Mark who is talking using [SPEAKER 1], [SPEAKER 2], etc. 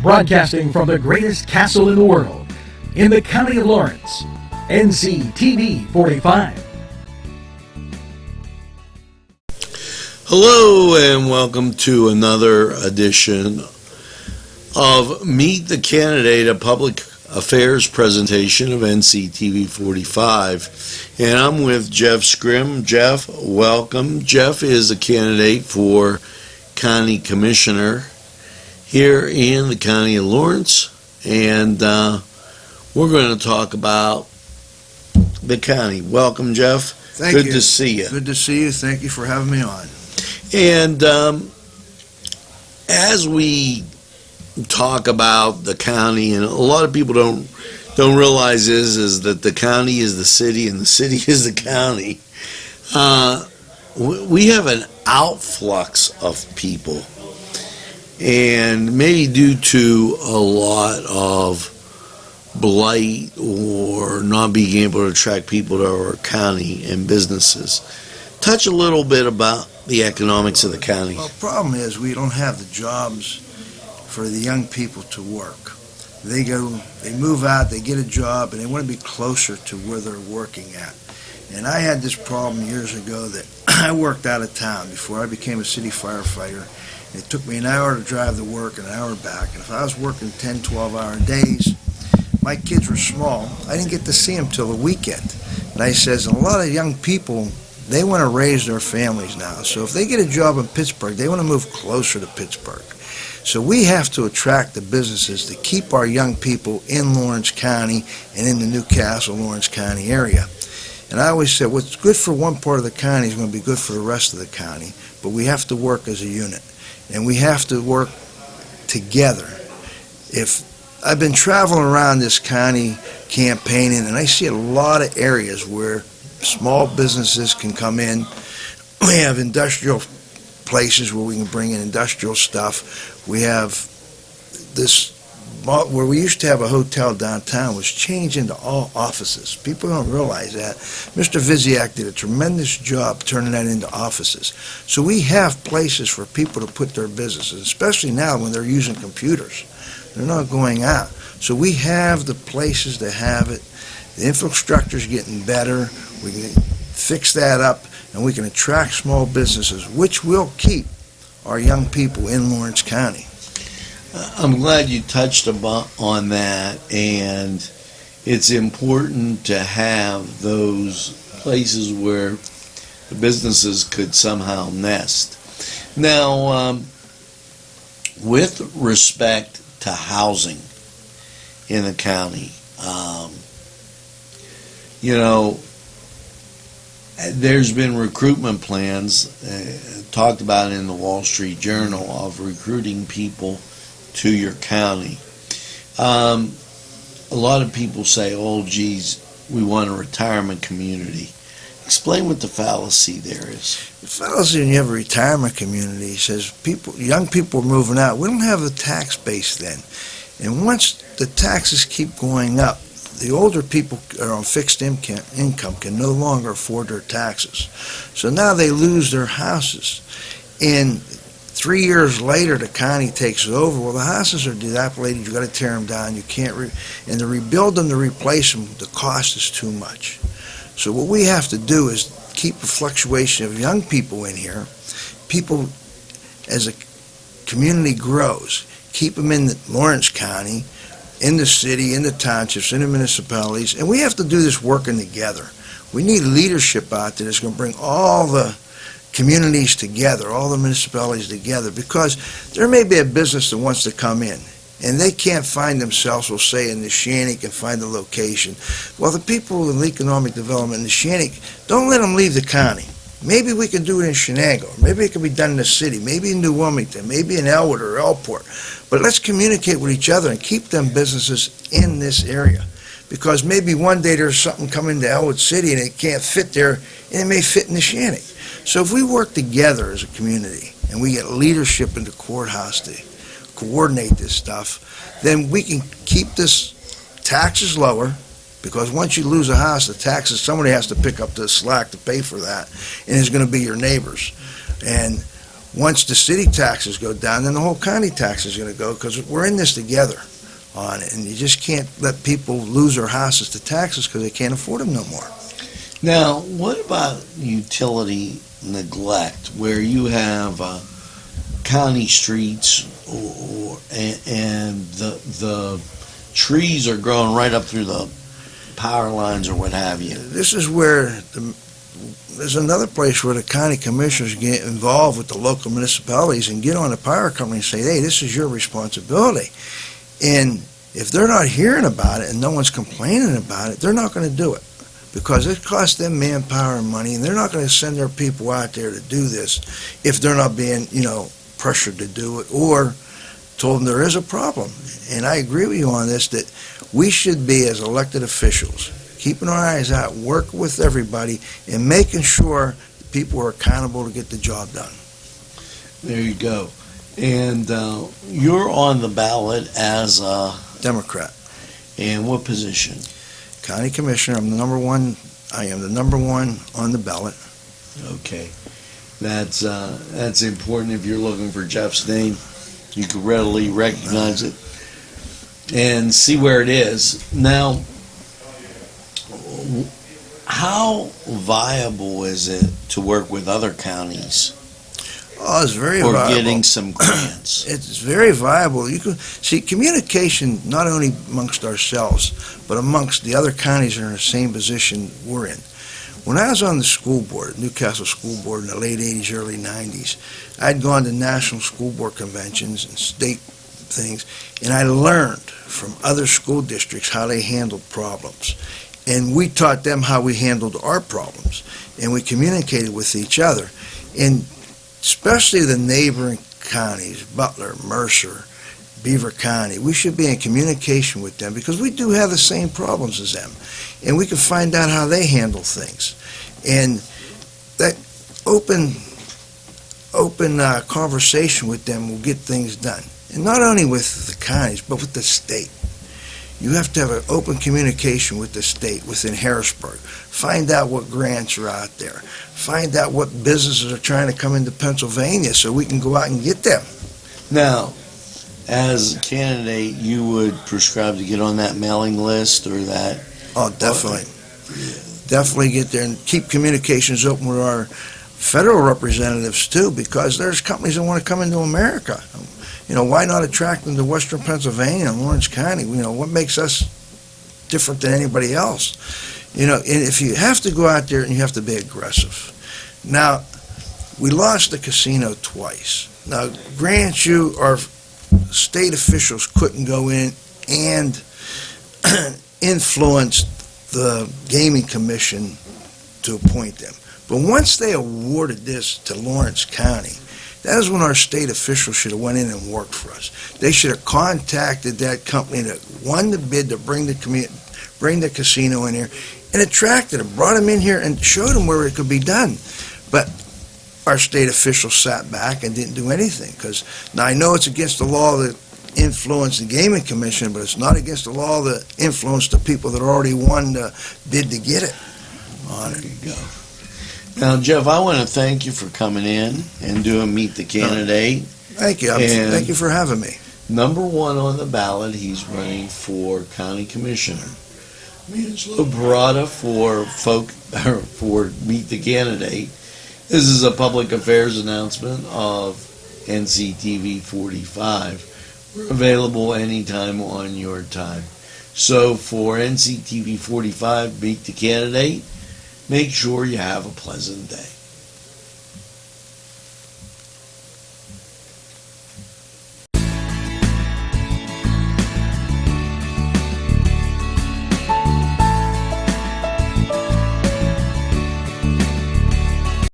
[SPEAKER 1] Broadcasting from the greatest castle in the world, in the county of Lawrence, NCTV45.
[SPEAKER 2] Hello and welcome to another edition of Meet the Candidate, a public affairs presentation of NCTV45. And I'm with Jeff Scrim. Jeff, welcome. Jeff is a candidate for County Commissioner here in the County of Lawrence. And we're going to talk about the county. Welcome, Jeff.
[SPEAKER 3] Thank you.
[SPEAKER 2] Good to see you.
[SPEAKER 3] Good to see you. Thank you for having me on.
[SPEAKER 2] And as we talk about the county, and a lot of people don't realize is that the county is the city and the city is the county. We have an outflux of people, and maybe due to a lot of blight or not being able to attract people to our county and businesses. Touch a little bit about the economics of the county.
[SPEAKER 3] Well, the problem is we don't have the jobs for the young people to work. They move out, they get a job, and they want to be closer to where they're working at. And I had this problem years ago that I worked out of town before I became a city firefighter. It took me an hour to drive to work and an hour back. And if I was working 10, 12-hour days, my kids were small. I didn't get to see them till the weekend. And I says, a lot of young people, they want to raise their families now. So if they get a job in Pittsburgh, they want to move closer to Pittsburgh. So we have to attract the businesses to keep our young people in Lawrence County and in the Newcastle, Lawrence County area. And I always said, what's good for one part of the county is going to be good for the rest of the county. But we have to work as a unit. And we have to work together. If I've been traveling around this county campaigning, and I see a lot of areas where small businesses can come in. We have industrial places where we can bring in industrial stuff. We have this, where we used to have a hotel downtown, was changed into all offices. People don't realize that. Mr. Viziak did a tremendous job turning that into offices. So we have places for people to put their businesses, especially now when they're using computers. They're not going out. So we have the places to have it. The infrastructure's getting better. We can fix that up, and we can attract small businesses, which will keep our young people in Lawrence County.
[SPEAKER 2] I'm glad you touched on that, and it's important to have those places where the businesses could somehow nest. Now, with respect to housing in the county, there's been recruitment plans talked about in the Wall Street Journal of recruiting people to your county. A lot of people say, oh, geez, we want a retirement community. Explain what the fallacy there is.
[SPEAKER 3] The fallacy when you have a retirement community says young people are moving out. We don't have a tax base then. And once the taxes keep going up, the older people are on fixed income can no longer afford their taxes. So now they lose their houses. And 3 years later, the county takes it over. Well, the houses are dilapidated. You've got to tear them down. You can't, and to rebuild them, to replace them, the cost is too much. So what we have to do is keep a fluctuation of young people in here. People, as a community grows, keep them in Lawrence County, in the city, in the townships, in the municipalities, and we have to do this working together. We need leadership out there that's going to bring all the communities together, all the municipalities together, because there may be a business that wants to come in, and they can't find themselves, we'll say, in the Shannick and find the location. Well, the people in economic development in the Shannick, don't let them leave the county. Maybe we can do it in Shenango. Maybe it can be done in the city. Maybe in New Wilmington. Maybe in Elwood or Elport. But let's communicate with each other and keep them businesses in this area. Because maybe one day there's something coming to Elwood City and it can't fit there, and it may fit in the Shannick. So if we work together as a community and we get leadership in the courthouse to coordinate this stuff, then we can keep this taxes lower. Because once you lose a house, the taxes, somebody has to pick up the slack to pay for that, and it's going to be your neighbors. And once the city taxes go down, then the whole county tax is going to go, because we're in this together on it, and you just can't let people lose their houses to taxes because they can't afford them no more.
[SPEAKER 2] Now, what about utility neglect, where you have county streets and the trees are growing right up through the power lines or what have you?
[SPEAKER 3] This is where there's another place where the county commissioners get involved with the local municipalities and get on the power company and say, hey, this is your responsibility. And if they're not hearing about it and no one's complaining about it, they're not going to do it, because it costs them manpower and money, and they're not going to send their people out there to do this if they're not being, pressured to do it or told them there is a problem. And I agree with you on this, that we should be, as elected officials, keeping our eyes out, working with everybody, and making sure people are accountable to get the job done.
[SPEAKER 2] There you go. And you're on the ballot as a
[SPEAKER 3] Democrat.
[SPEAKER 2] And what position?
[SPEAKER 3] County Commissioner. I'm the number one. I am the number one on the ballot.
[SPEAKER 2] Okay. That's important. If you're looking for Jeff's name, you can readily recognize it and see where it is. Now, how viable is it to work with other counties?
[SPEAKER 3] Oh, it's very
[SPEAKER 2] or
[SPEAKER 3] viable.
[SPEAKER 2] Getting some grants?
[SPEAKER 3] It's very viable. You can see communication not only amongst ourselves, but amongst the other counties that are in the same position we're in. When I was on the school board, Newcastle School Board in the late 80s, early 90s, I'd gone to national school board conventions and state things, and I learned from other school districts how they handled problems. And we taught them how we handled our problems, and we communicated with each other. And especially the neighboring counties, Butler, Mercer, Beaver County, we should be in communication with them, because we do have the same problems as them, and we can find out how they handle things. And that open conversation with them will get things done. And not only with the counties, but with the state. You have to have an open communication with the state within Harrisburg. Find out what grants are out there. Find out what businesses are trying to come into Pennsylvania so we can go out and get them.
[SPEAKER 2] Now, as a candidate, you would prescribe to get on that mailing list or that?
[SPEAKER 3] Oh, definitely. Definitely get there and keep communications open with our federal representatives too, because there's companies that want to come into America. Why not attract them to Western Pennsylvania and Lawrence County? What makes us different than anybody else? And if you have to go out there and you have to be aggressive. Now, we lost the casino twice. Now, grant you, our state officials couldn't go in and influence the gaming commission to appoint them. But once they awarded this to Lawrence County, that is when our state officials should have went in and worked for us. They should have contacted that company that won the bid to bring the casino in here and attracted them, brought them in here and showed them where it could be done. But our state officials sat back and didn't do anything, because now I know it's against the law that influence the gaming commission, but it's not against the law that influence the people that already won the bid to get it on it.
[SPEAKER 2] There you go. Now, Jeff, I want to thank you for coming in and doing Meet the Candidate.
[SPEAKER 3] Thank you. Thank you for having me.
[SPEAKER 2] Number one on the ballot, he's running for county commissioner. Angelo Barada for Meet the Candidate. This is a public affairs announcement of NCTV45. We're available anytime on your time. So for NCTV45, Meet the Candidate, make sure you have a pleasant day.